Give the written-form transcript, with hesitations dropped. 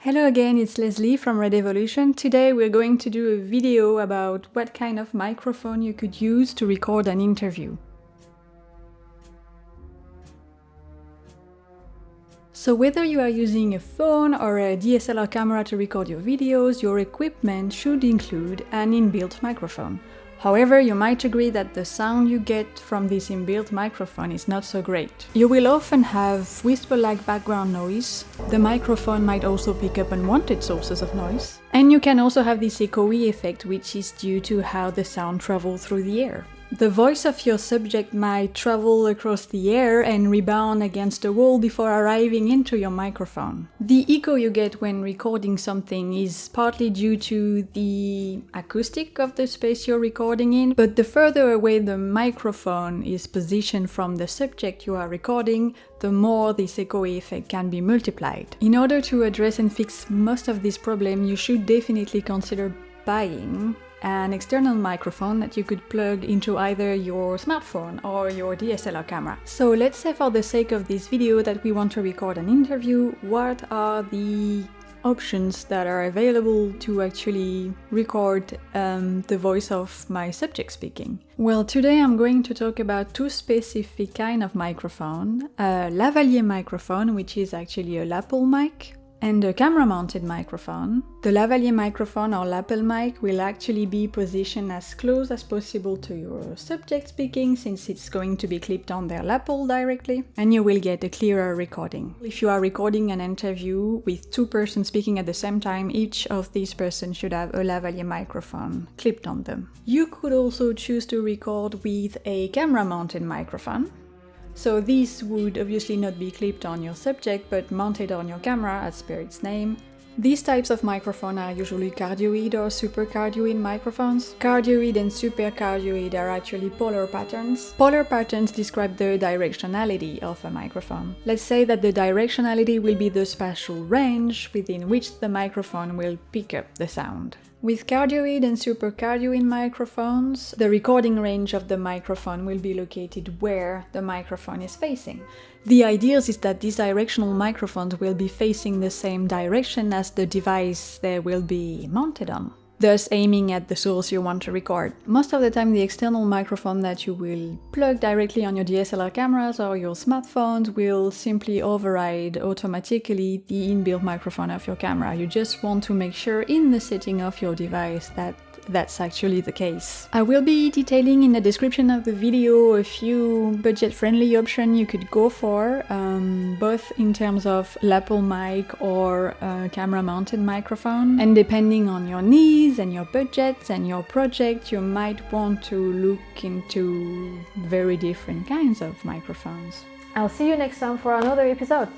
Hello again, it's Leslie from Red Evolution. Today we're going to do a video about what kind of microphone you could use to record an interview. So whether you are using a phone or a DSLR camera to record your videos, your equipment should include an inbuilt microphone. However, you might agree that the sound you get from this inbuilt microphone is not so great. You will often have whisper-like background noise. The microphone might also pick up unwanted sources of noise. And you can also have this echoey effect, which is due to how the sound travels through the air. The voice of your subject might travel across the air and rebound against a wall before arriving into your microphone. The echo you get when recording something is partly due to the acoustic of the space you're recording in, but the further away the microphone is positioned from the subject you are recording, the more this echoey effect can be multiplied. In order to address and fix most of this problem, you should definitely consider buying an external microphone that you could plug into either your smartphone or your DSLR camera. So let's say for the sake of this video that we want to record an interview, what are the options that are available to actually record the voice of my subject speaking? Well, today I'm going to talk about two specific kind of microphone, a lavalier microphone, which is actually a lapel mic, and a camera-mounted microphone. The lavalier microphone or lapel mic will actually be positioned as close as possible to your subject speaking, since it's going to be clipped on their lapel directly, and you will get a clearer recording. If you are recording an interview with two persons speaking at the same time, each of these persons should have a lavalier microphone clipped on them. You could also choose to record with a camera-mounted microphone. So these would obviously not be clipped on your subject, but mounted on your camera, as per its name. These types of microphone are usually cardioid or supercardioid microphones. Cardioid and supercardioid are actually polar patterns. Polar patterns describe the directionality of a microphone. Let's say that the directionality will be the spatial range within which the microphone will pick up the sound. With cardioid and supercardioid microphones, the recording range of the microphone will be located where the microphone is facing. The idea is that these directional microphones will be facing the same direction as the device they will be mounted on, thus aiming at the source you want to record. Most of the time, the external microphone that you will plug directly on your DSLR cameras or your smartphones will simply override automatically the inbuilt microphone of your camera. You just want to make sure in the setting of your device that that's actually the case. I will be detailing in the description of the video a few budget-friendly options you could go for, both in terms of lapel mic or camera-mounted microphone. And depending on your needs and your budgets and your project, you might want to look into very different kinds of microphones. I'll see you next time for another episode.